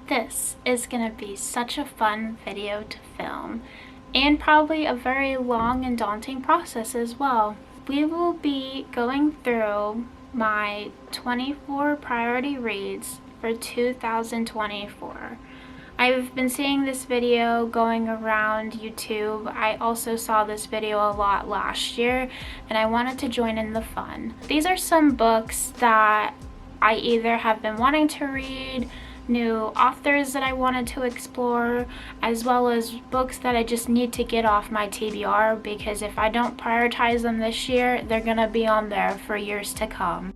This is gonna be such a fun video to film, and probably a very long and daunting process as well. We will be going through my 24 priority reads for 2024. I've been seeing this video going around YouTube. I also saw this video a lot last year, and I wanted to join in the fun. These are some books that I either have been wanting to read, new authors that I wanted to explore, as well as books that I just need to get off my TBR, because if I don't prioritize them this year, they're gonna be on there for years to come.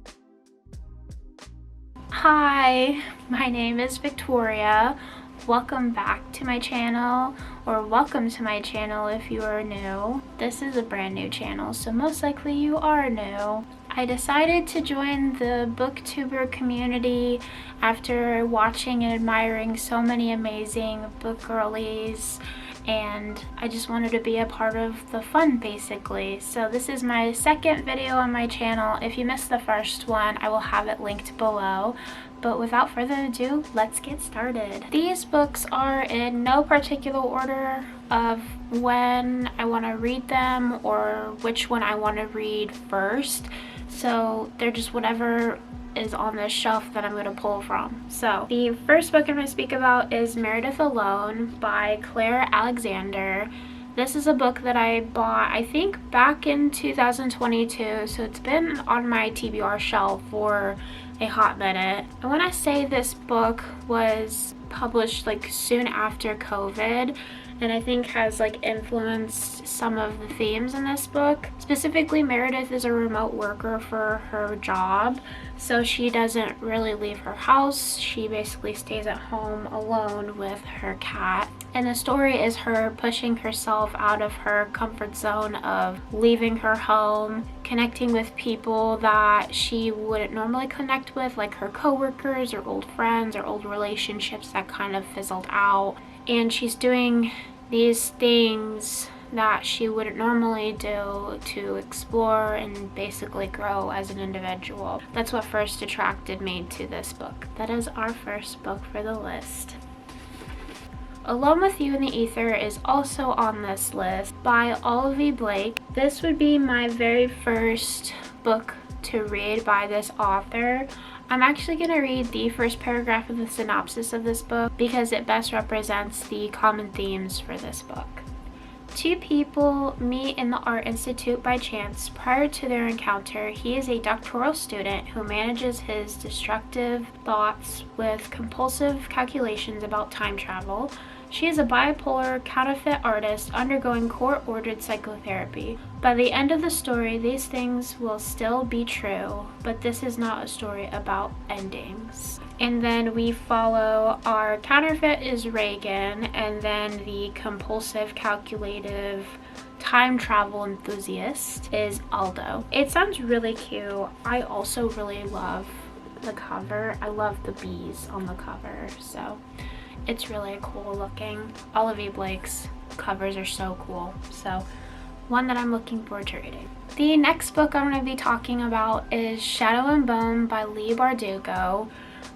Hi, my name is Victoria. Welcome back to my channel, or welcome to my channel if you are new. This is a brand new channel, so most likely you are new. I decided to join the booktuber community after watching and admiring so many amazing book girlies, and I just wanted to be a part of the fun basically. So this is my second video on my channel. If you missed the first one, I will have it linked below. But without further ado, let's get started. These books are in no particular order of when I want to read them or which one I want to read first. So they're just whatever is on this shelf that I'm going to pull from. So the first book I'm going to speak about is Meredith Alone by Claire Alexander. This is a book that I bought, I think, back in 2022, so it's been on my TBR shelf for a hot minute. And when I say this book was published like soon after COVID, and I think has like influenced some of the themes in this book. Specifically, Meredith is a remote worker for her job, so she doesn't really leave her house. She basically stays at home alone with her cat. And the story is her pushing herself out of her comfort zone of leaving her home, connecting with people that she wouldn't normally connect with, like her coworkers or old friends or old relationships that kind of fizzled out. And she's doing these things that she wouldn't normally do to explore and basically grow as an individual. That's what first attracted me to this book. That is our first book for the list. Alone with You in the Ether is also on this list by Olivia Blake. This would be my very first book to read by this author. I'm actually going to read the first paragraph of the synopsis of this book because it best represents the common themes for this book. Two people meet in the Art Institute by chance. Prior to their encounter, he is a doctoral student who manages his destructive thoughts with compulsive calculations about time travel. She is a bipolar counterfeit artist undergoing court-ordered psychotherapy. By the end of the story, these things will still be true, but this is not a story about endings. And then we follow our counterfeit is Reagan, and then the compulsive calculative time travel enthusiast is Aldo. It sounds really cute. I also really love the cover. I love the bees on the cover, so it's really cool looking. Olivia Blake's covers are so cool, so one that I'm looking forward to reading. The next book I'm going to be talking about is Shadow and Bone by Leigh Bardugo.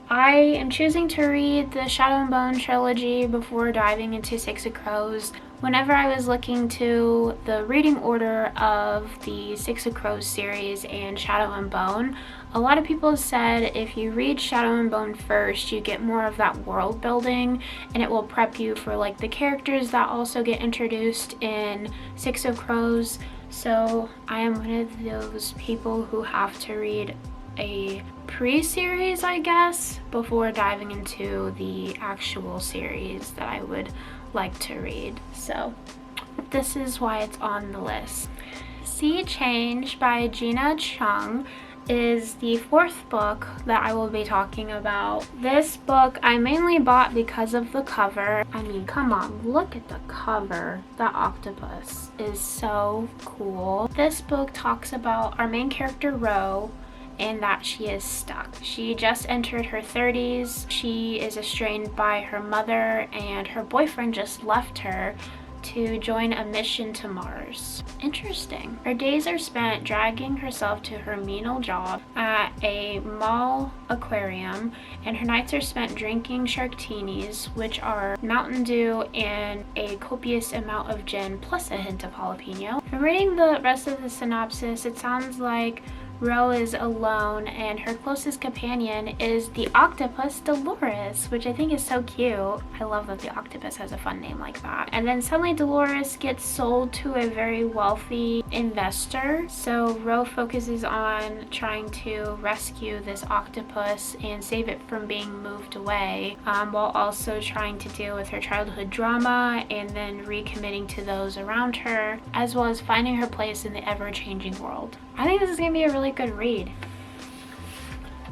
I am choosing to read the Shadow and Bone trilogy before diving into Six of Crows. Whenever I was looking to the reading order of the Six of Crows series and Shadow and Bone, a lot of people said if you read Shadow and Bone first, you get more of that world building, and it will prep you for like the characters that also get introduced in Six of Crows. So I am one of those people who have to read a pre-series, I guess, before diving into the actual series that I would like to read. So this is why it's on the list. Sea Change by Gina Chung is the fourth book that I will be talking about. This book I mainly bought because of the cover. I mean, come on, look at the cover. The octopus is so cool. This book talks about our main character, Ro, and that she is stuck. She just entered her 30s. She is estranged by her mother, and her boyfriend just left her to join a mission to Mars. Interesting. Her days are spent dragging herself to her menial job at a mall aquarium, and her nights are spent drinking sharktinis, which are Mountain Dew and a copious amount of gin plus a hint of jalapeno. From reading the rest of the synopsis, it sounds like Ro is alone and her closest companion is the octopus Dolores, which I think is so cute. I love that the octopus has a fun name like that. And then suddenly Dolores gets sold to a very wealthy investor, so Ro focuses on trying to rescue this octopus and save it from being moved away, while also trying to deal with her childhood drama and then recommitting to those around her, as well as finding her place in the ever-changing world. I think this is going to be a really good read.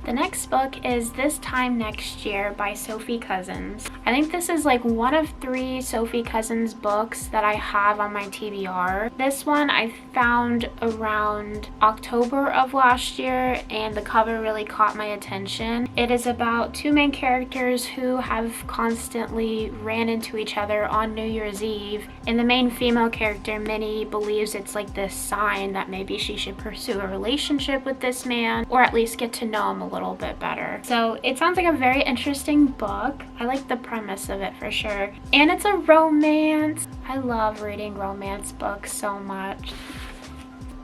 The next book is This Time Next Year by Sophie Cousins. I think this is like one of 3 Sophie Cousins books that I have on my TBR. This one I found around October of last year, and the cover really caught my attention. It is about 2 main characters who have constantly ran into each other on New Year's Eve, and the main female character, Minnie, believes it's like this sign that maybe she should pursue a relationship with this man, or at least get to know him a little bit better. So it sounds like a very interesting book. I like the premise of it for sure. And it's a romance. I love reading romance books so much.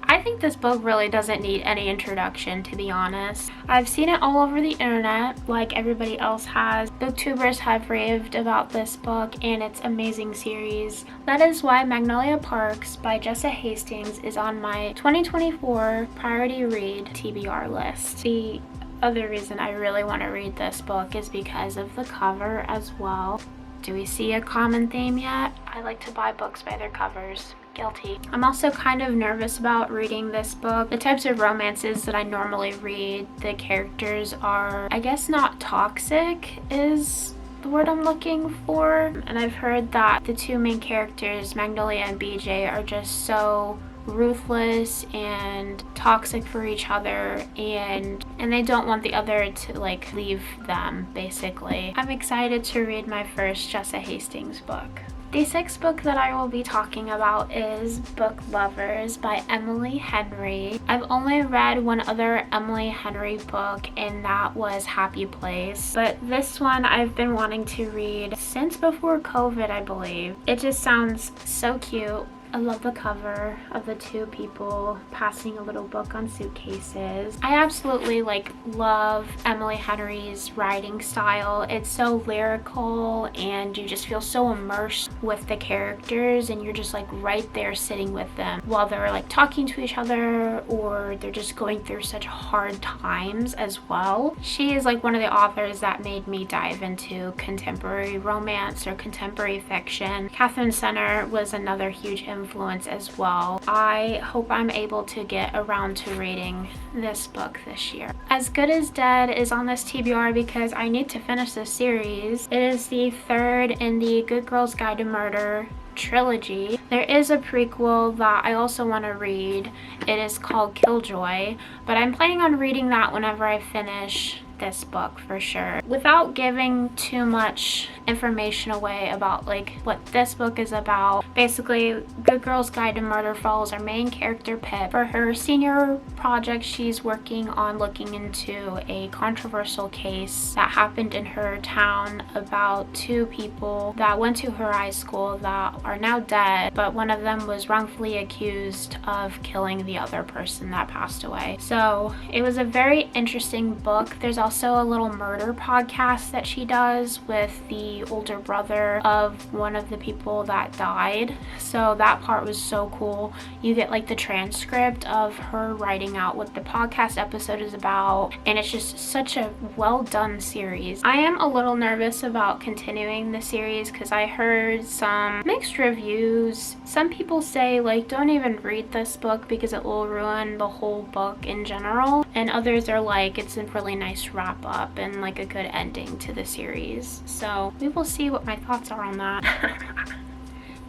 I think this book really doesn't need any introduction, to be honest. I've seen it all over the internet like everybody else has. Booktubers have raved about this book and its amazing series. That is why Magnolia Parks by Jessa Hastings is on my 2024 priority read TBR list. The other reason I really want to read this book is because of the cover as well. Do we see a common theme yet? I like to buy books by their covers. Guilty. I'm also kind of nervous about reading this book. The types of romances that I normally read, the characters are, I guess, not toxic is the word I'm looking for. And I've heard that the 2 main characters, Magnolia and BJ, are just so ruthless and toxic for each other, and they don't want the other to like leave them, basically. I'm excited to read my first Jessa Hastings book. The 6th book that I will be talking about is Book Lovers by Emily Henry. I've only read one other Emily Henry book, and that was Happy Place. But this one I've been wanting to read since before COVID, I believe. It just sounds so cute. I love the cover of the 2 people passing a little book on suitcases. I absolutely love Emily Henry's writing style. It's so lyrical and you just feel so immersed with the characters, and you're just right there sitting with them while they're talking to each other, or they're just going through such hard times as well. She is one of the authors that made me dive into contemporary romance or contemporary fiction. Catherine Senner was another huge influence as well. I hope I'm able to get around to reading this book this year. As Good as Dead is on this TBR because I need to finish this series. It is the 3rd in the Good Girl's Guide to Murder trilogy. There is a prequel that I also want to read. It is called Killjoy, but I'm planning on reading that whenever I finish this book for sure. Without giving too much information away about what this book is about, basically Good Girl's Guide to Murder follows our main character Pip. For her senior project, she's working on looking into a controversial case that happened in her town about 2 people that went to her high school that are now dead, but one of them was wrongfully accused of killing the other person that passed away. So it was a very interesting book. There's also a little murder podcast that she does with the older brother of one of the people that died. So that part was so cool. You get the transcript of her writing out what the podcast episode is about, and it's just such a well done series. I am a little nervous about continuing the series because I heard some mixed reviews. Some people say don't even read this book because it will ruin the whole book in general, and others are it's a really nice wrap up and a good ending to the series. So we will see what my thoughts are on that.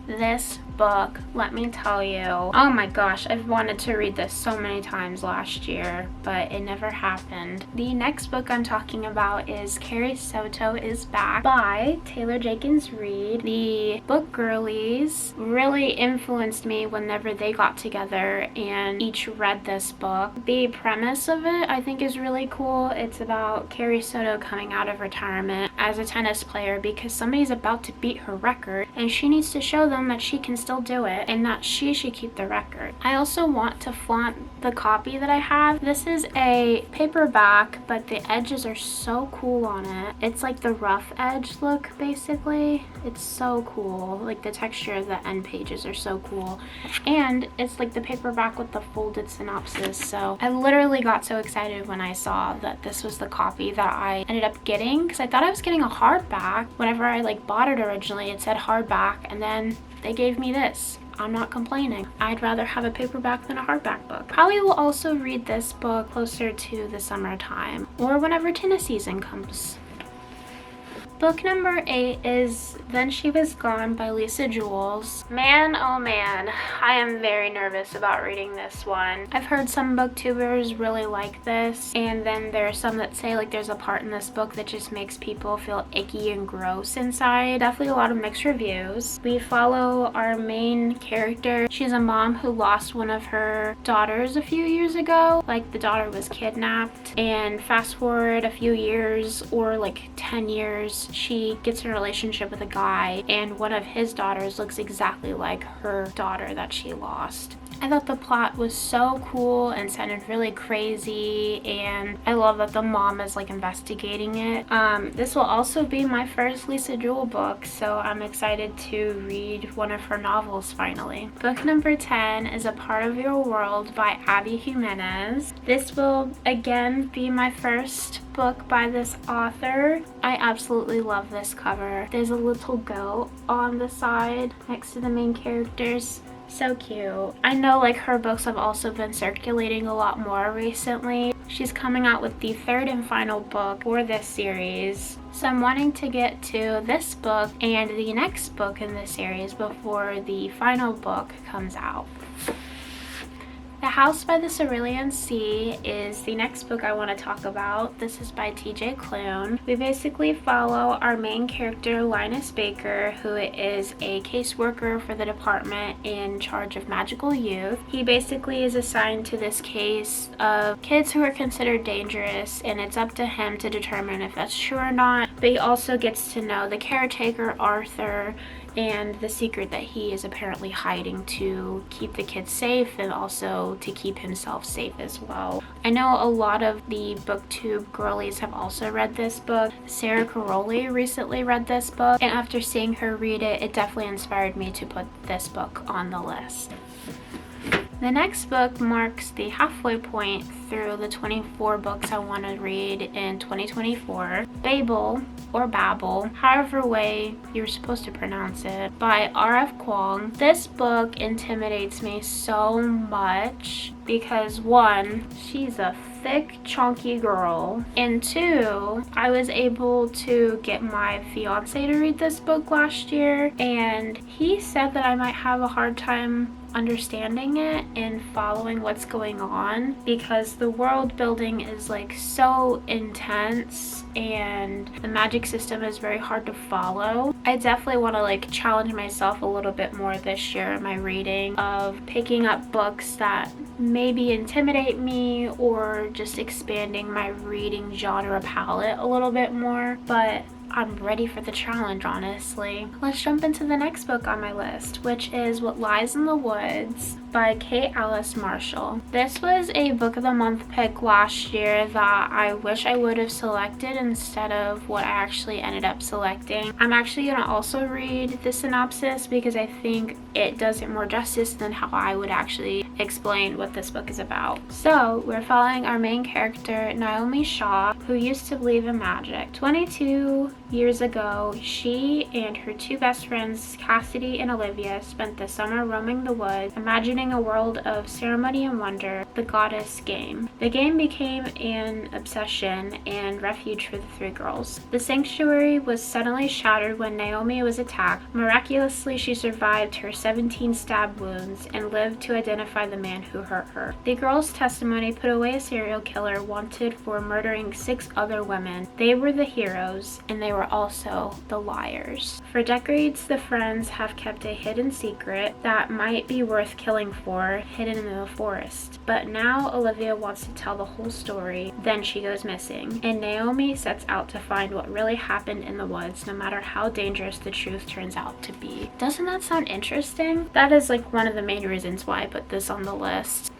This book, let me tell you. Oh my gosh, I've wanted to read this so many times last year, but it never happened. The next book I'm talking about is Carrie Soto is Back by Taylor Jenkins Reid. The book girlies really influenced me whenever they got together and each read this book. The premise of it I think is really cool. It's about Carrie Soto coming out of retirement as a tennis player because somebody's about to beat her record and she needs to show them that she can still do it and that she should keep the record. I also want to flaunt the copy that I have. This is a paperback, but the edges are so cool on it. It's like the rough edge look basically. It's so cool. Like the texture of the end pages are so cool. And it's like the paperback with the folded synopsis. So I literally got so excited when I saw that this was the copy that I ended up getting because I thought I was getting a hardback. Whenever I like bought it originally, it said hardback and then they gave me this. I'm not complaining. I'd rather have a paperback than a hardback book. Probably will also read this book closer to the summertime or whenever tennis season comes. Book number 8 is Then She Was Gone by Lisa Jules. Man, oh man, I am very nervous about reading this one. I've heard some booktubers really like this, and then there are some that say like there's a part in this book that just makes people feel icky and gross inside. Definitely a lot of mixed reviews. We follow our main character. She's a mom who lost one of her daughters a few years ago. Like the daughter was kidnapped, and fast forward a few years or like 10 years, she gets in a relationship with a guy and one of his daughters looks exactly like her daughter that she lost. I thought the plot was so cool and sounded really crazy, and I love that the mom is like investigating it. This will also be my first Lisa Jules book, so I'm excited to read one of her novels finally. Book number 10 is A Part of Your World by Abby Jimenez. This will again be my first book by this author. I absolutely love this cover. There's a little goat on the side next to the main characters. So cute. I know like her books have also been circulating a lot more recently. She's coming out with the third and final book for this series. So I'm wanting to get to this book and the next book in this series before the final book comes out. The House by the Cerulean Sea is the next book I want to talk about. This is by TJ Klune. We basically follow our main character, Linus Baker, who is a caseworker for the department in charge of magical youth. He basically is assigned to this case of kids who are considered dangerous, and it's up to him to determine if that's true or not. But he also gets to know the caretaker, Arthur, and the secret that he is apparently hiding to keep the kids safe and also to keep himself safe as well. I know a lot of the booktube girlies have also read this book. Sarah Caroli recently read this book, and after seeing her read it, it definitely inspired me to put this book on the list. The next book marks the halfway point through the 24 books I want to read in 2024. Babel, or Babel, however way you're supposed to pronounce it, by R.F. Kuang. This book intimidates me so much because 1, she's a thick, chunky girl, and 2, I was able to get my fiance to read this book last year, and he said that I might have a hard time understanding it and following what's going on because the world building is like so intense and the magic system is very hard to follow. I definitely want to like challenge myself a little bit more this year in my reading of picking up books that maybe intimidate me or just expanding my reading genre palette a little bit more, but I'm ready for the challenge, honestly. Let's jump into the next book on my list, which is What Lies in the Woods by Kate Alice Marshall. This was a book of the month pick last year that I wish I would have selected instead of what I actually ended up selecting. I'm actually going to also read the synopsis because I think it does it more justice than how I would actually explain what this book is about. So we're following our main character, Naomi Shaw, who used to believe in magic. 22 years ago, she and her 2 best friends, Cassidy and Olivia, spent the summer roaming the woods, imagining a world of ceremony and wonder. the goddess game. The game became an obsession and refuge for the three girls. The sanctuary was suddenly shattered when Naomi was attacked. Miraculously, she survived her 17 stab wounds and lived to identify the man who hurt her. The girls' testimony put away a serial killer wanted for murdering 6 other women. They were the heroes, and they were also the liars. For decades, the friends have kept a hidden secret that might be worth killing for, hidden in the forest. But now Olivia wants to tell the whole story, then she goes missing, and Naomi sets out to find what really happened in the woods, no matter how dangerous the truth turns out to be. Doesn't that sound interesting? That is like one of the main reasons why I put this on the list.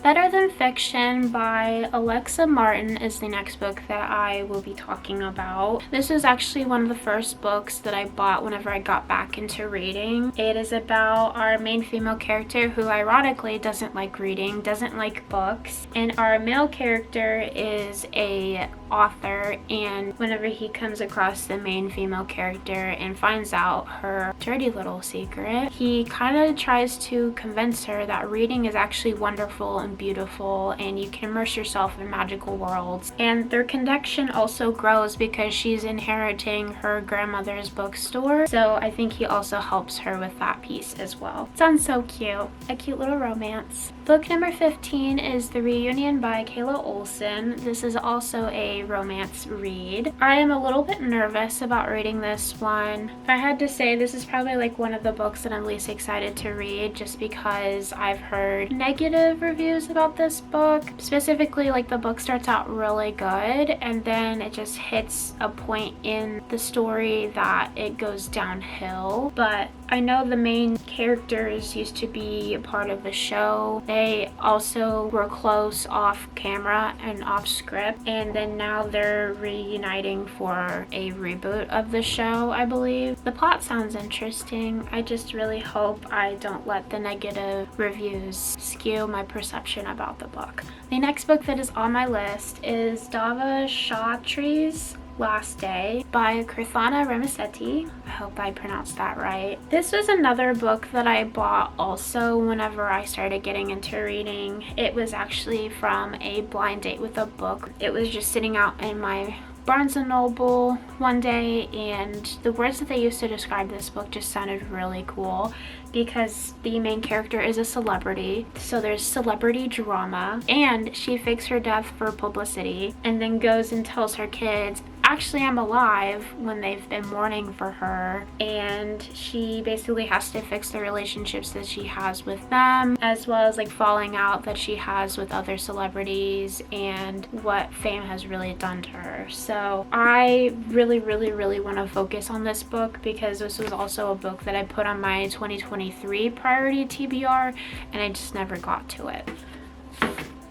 Better Than Fiction by Alexa Martin is the next book that I will be talking about. This is actually one of the first books that I bought whenever I got back into reading. It is about our main female character who ironically doesn't like reading, doesn't like books, and our male character is a author, and whenever he comes across the main female character and finds out her dirty little secret, he kind of tries to convince her that reading is actually wonderful and beautiful and you can immerse yourself in magical worlds. And their connection also grows because she's inheriting her grandmother's bookstore, so I think he also helps her with that piece as well. Sounds so cute. A cute little romance. Book number 15 is The Reunion by Kayla Olson. This is also a romance read. I am a little bit nervous about reading this one. If I had to say, this is probably like one of the books that I'm least excited to read just because I've heard negative reviews about this book. Specifically, like the book starts out really good and then it just hits a point in the story that it goes downhill. But I know the main characters used to be a part of the show. They also were close off camera and off script, and then now they're reuniting for a reboot of the show, I believe. The plot sounds interesting. I just really hope I don't let the negative reviews skew my perception about the book. The next book that is on my list is Dava Chaudhry's Last Day by Kirthana Ramisetti. I hope I pronounced that right. This was another book that I bought also whenever I started getting into reading. It was actually from a blind date with a book. It was just sitting out in my Barnes & Noble one day, and the words that they used to describe this book just sounded really cool because the main character is a celebrity, so there's celebrity drama, and she fakes her death for publicity and then goes and tells her kids, actually I'm alive, when they've been mourning for her, and she basically has to fix the relationships that she has with them, as well as like falling out that she has with other celebrities and what fame has really done to her. So I really want to focus on this book because this was also a book that I put on my 2023 priority TBR and I just never got to it.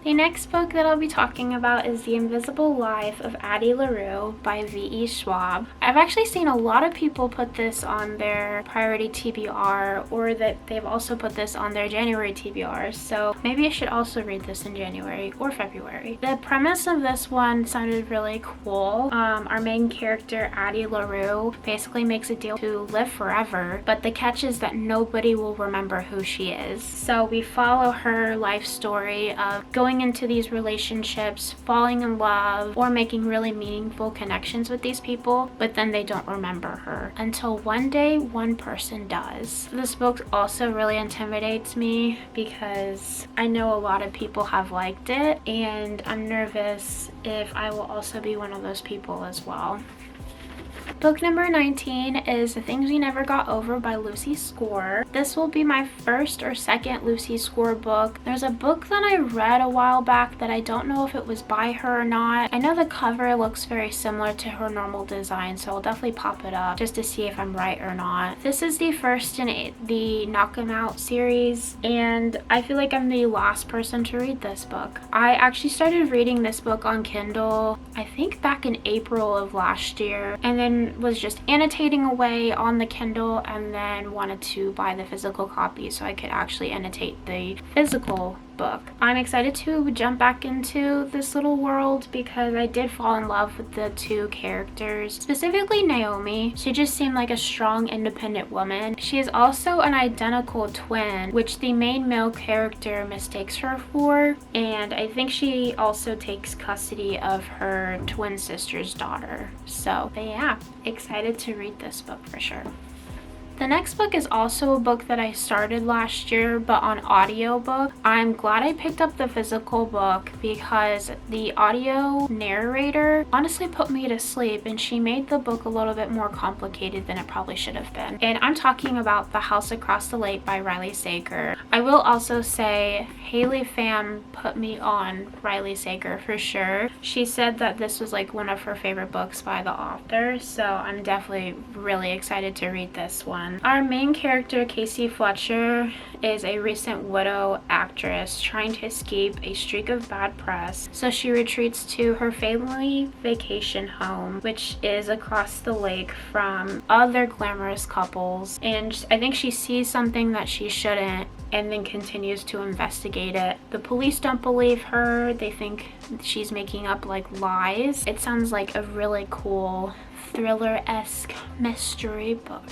The next book that I'll be talking about is The Invisible Life of Addie LaRue by V.E. Schwab. I've actually seen a lot of people put this on their priority TBR, or that they've also put this on their January TBR, so maybe I should also read this in January or February. The premise of this one sounded really cool. Our main character, Addie LaRue, basically makes a deal to live forever, but the catch is that nobody will remember who she is. So we follow her life story of going into these relationships, falling in love, or making really meaningful connections with these people, but then they don't remember her until one day one person does. This book also really intimidates me because I know a lot of people have liked it, and I'm nervous if I will also be one of those people as well. Book number 19 is The Things We Never Got Over by Lucy Score. This will be my first or second Lucy Score book. There's a book that I read a while back that I don't know if it was by her or not. I know the cover looks very similar to her normal design, so I'll definitely pop it up just to see if I'm right or not. This is the first in the Knock 'Em Out series, and I feel like I'm the last person to read this book. I actually started reading this book on Kindle, I think back in April of last year, and then was just annotating away on the Kindle, and then wanted to buy the physical copy so I could actually annotate the physical book. I'm excited to jump back into this little world because I did fall in love with the two characters, specifically Naomi. She just seemed like a strong, independent woman. She is also an identical twin, which the main male character mistakes her for, and I think she also takes custody of her twin sister's daughter. So, but yeah, excited to read this book for sure. The next book is also a book that I started last year, but on audiobook. I'm glad I picked up the physical book because the audio narrator honestly put me to sleep, and she made the book a little bit more complicated than it probably should have been. And I'm talking about The House Across the Lake by Riley Sager. I will also say Haley Pham put me on Riley Sager for sure. She said that this was like one of her favorite books by the author, so I'm definitely really excited to read this one. Our main character, Casey Fletcher, is a recent widow actress trying to escape a streak of bad press, so she retreats to her family vacation home, which is across the lake from other glamorous couples, and I think she sees something that she shouldn't and then continues to investigate it. The police don't believe her. They think she's making up like lies. It sounds like a really cool thriller-esque mystery book.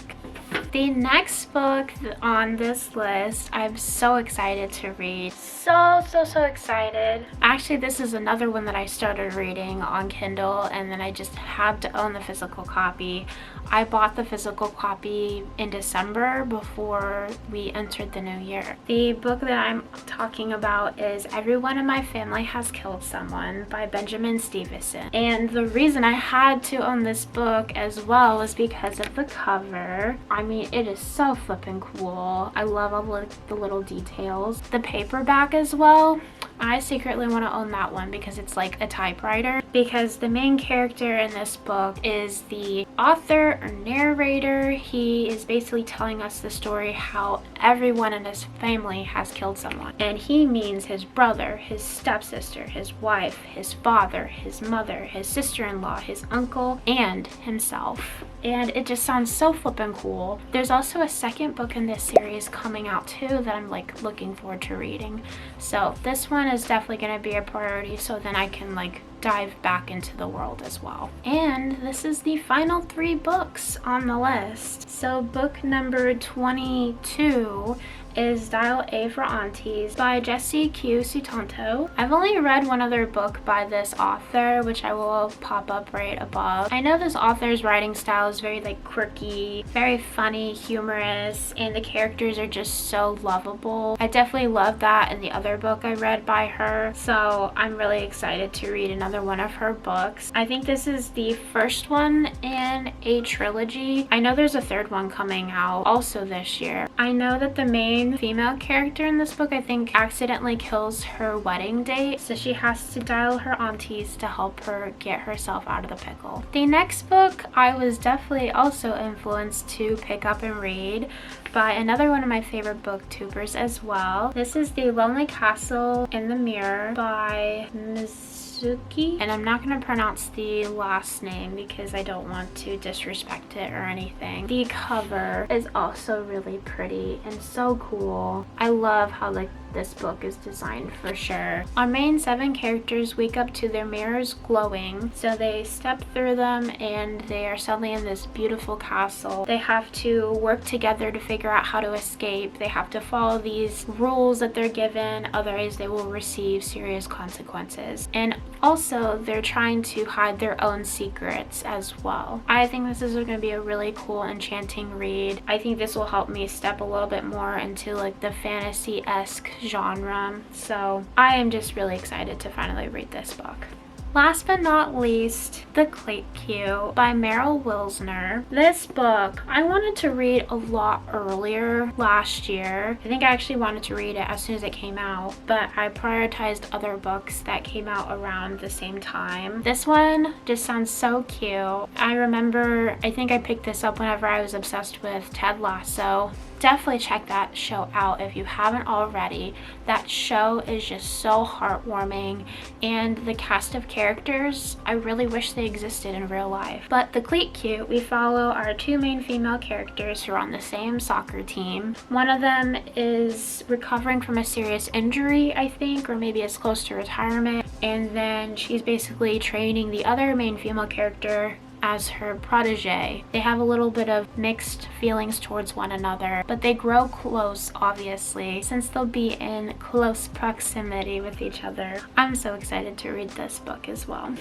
The next book on this list, I'm so excited to read. So excited. Actually, this is another one that I started reading on Kindle, and then I just had to own the physical copy. I bought the physical copy in December before we entered the new year. The book that I'm talking about is Everyone in My Family Has Killed Someone by Benjamin Stevenson. And the reason I had to own this book as well was because of the cover. I mean, it is so flippin' cool. I love all the little details. The paperback as well. I secretly want to own that one because it's like a typewriter, because the main character in this book is the author or narrator. He is basically telling us the story how everyone in his family has killed someone, and he means his brother, his stepsister, his wife, his father, his mother, his sister-in-law, his uncle, and himself. And it just sounds so flippin' cool. There's also a second book in this series coming out too that I'm like looking forward to reading. So this one is definitely going to be a priority, so then I can like dive back into the world as well. And this is the final 3 books on the list. So book number 22 is Dial A for Aunties by Jessie Q. Sutanto. I've only read one other book by this author, which I will pop up right above. I know this author's writing style is very like quirky, very funny, humorous, and the characters are just so lovable. I definitely love that in the other book I read by her, so I'm really excited to read another one of her books. I think this is the first one in a trilogy. I know there's a third one coming out also this year. I know that the main female character in this book, I think, accidentally kills her wedding date, so she has to dial her aunties to help her get herself out of the pickle. The next book I was definitely also influenced to pick up and read by another one of my favorite booktubers as well. This is The Lonely Castle in the Mirror by Mizuki, and I'm not going to pronounce the last name because I don't want to disrespect it or anything. The cover is also really pretty and so cool. I love how like this book is designed for sure. Our main 7 characters wake up to their mirrors glowing, so they step through them and they are suddenly in this beautiful castle. They have to work together to figure out how to escape. They have to follow these rules that they're given, otherwise they will receive serious consequences. And also they're trying to hide their own secrets as well. I think this is going to be a really cool, enchanting read. I think this will help me step a little bit more into like the fantasy-esque genre, so I am just really excited to finally read this book. Last but not least, The Clink Queue by Meryl Wilsner. This book I wanted to read a lot earlier last year. I think I actually wanted to read it as soon as it came out, but I prioritized other books that came out around the same time. This one just sounds so cute. I remember, I think I picked this up whenever I was obsessed with Ted Lasso. definitely check that show out if you haven't already. That show is just so heartwarming, and the cast of characters, I really wish they existed in real life. But the Cleat Cute, we follow our two main female characters who are on the same soccer team. One of them is recovering from a serious injury, I think, or maybe it's close to retirement, and then she's basically training the other main female character as her protege. They have a little bit of mixed feelings towards one another, but they grow close, obviously, since they'll be in close proximity with each other. I'm so excited to read this book as well.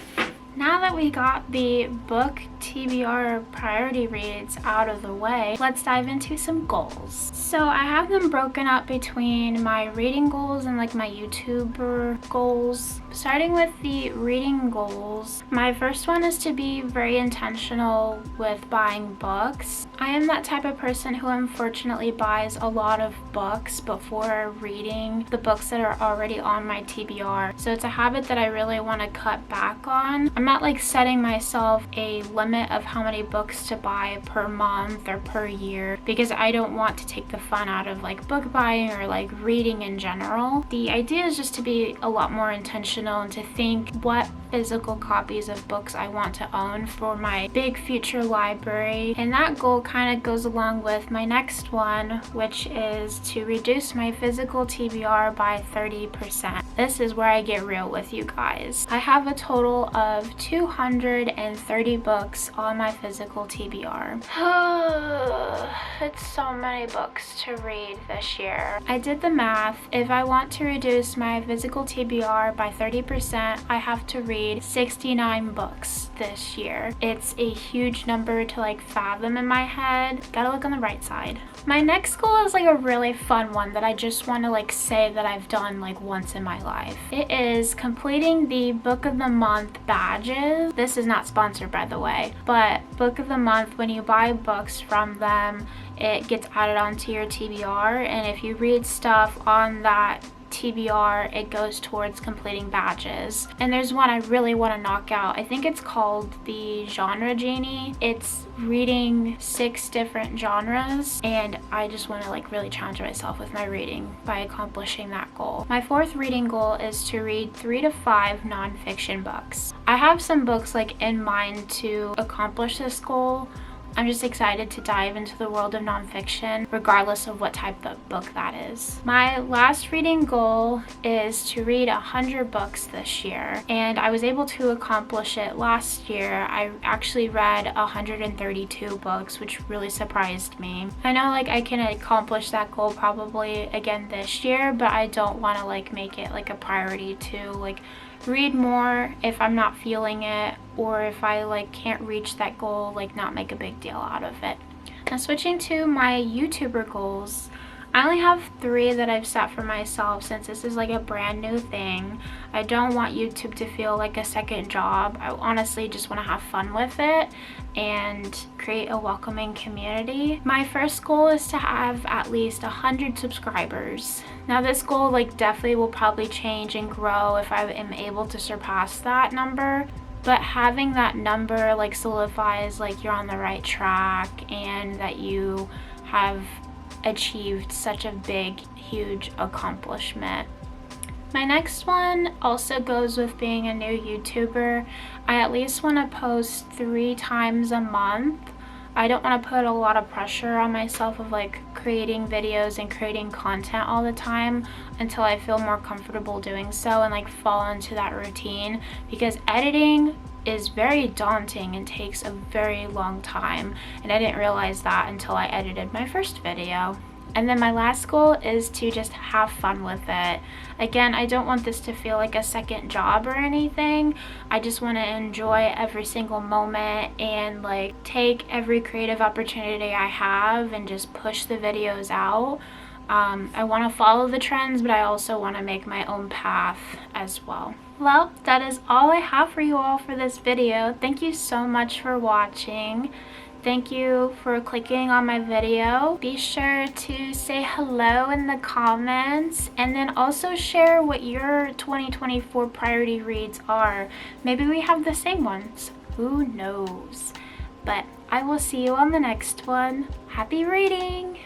Now that we got the book TBR priority reads out of the way, let's dive into some goals. So I have them broken up between my reading goals and like my YouTuber goals. Starting with the reading goals, my first one is to be very intentional with buying books. I am that type of person who unfortunately buys a lot of books before reading the books that are already on my TBR. So it's a habit that I really want to cut back on. I'm not like setting myself a limit of how many books to buy per month or per year, because I don't want to take the fun out of like book buying or like reading in general. The idea is just to be a lot more intentional and to think what physical copies of books I want to own for my big future library. And that goal kind of goes along with my next one, which is to reduce my physical TBR by 30%. This is where I get real with you guys. I have a total of 230 books on my physical TBR. It's so many books to read this year. I did the math. If I want to reduce my physical TBR by 30%, I have to read 69 books this year. It's a huge number to like fathom in my head. Gotta look on the right side. My next goal is like a really fun one that I just want to like say that I've done like once in my life. It is completing the Book of the Month badges. This is not sponsored, by the way, but Book of the Month, when you buy books from them, it gets added onto your TBR, and if you read stuff on that TBR, it goes towards completing badges. And there's one I really want to knock out. I think it's called the Genre Genie. It's reading 6 different genres, and I just want to like really challenge myself with my reading by accomplishing that goal. My fourth reading goal is to read 3 to 5 nonfiction books. I have some books like in mind to accomplish this goal. I'm just excited to dive into the world of nonfiction, regardless of what type of book that is. My last reading goal is to read 100 books this year, and I was able to accomplish it last year. I actually read 132 books, which really surprised me. I know like I can accomplish that goal probably again this year, but I don't want to like make it like a priority to like read more if I'm not feeling it, or if I like can't reach that goal, like not make a big deal out of it. Now switching to my YouTuber goals, I only have 3 that I've set for myself since this is like a brand new thing. I don't want YouTube to feel like a second job. I honestly just want to have fun with it and create a welcoming community. My first goal is to have at least 100 subscribers. Now this goal like definitely will probably change and grow if I am able to surpass that number, but having that number like solidifies like you're on the right track and that you have achieved such a big, huge accomplishment. My next one also goes with being a new YouTuber. I at least want to post 3 times a month. I don't want to put a lot of pressure on myself of like creating videos and creating content all the time until I feel more comfortable doing so and like fall into that routine, because editing is very daunting and takes a very long time, and I didn't realize that until I edited my first video. And then my last goal is to just have fun with it. Again, I don't want this to feel like a second job or anything. I just want to enjoy every single moment and like take every creative opportunity I have and just push the videos out. I want to follow the trends, but I also want to make my own path as well. Well, that is all I have for you all for this video. Thank you so much for watching. Thank you for clicking on my video. Be sure to say hello in the comments, and then also share what your 2024 priority reads are. Maybe we have the same ones. Who knows? But I will see you on the next one. Happy reading!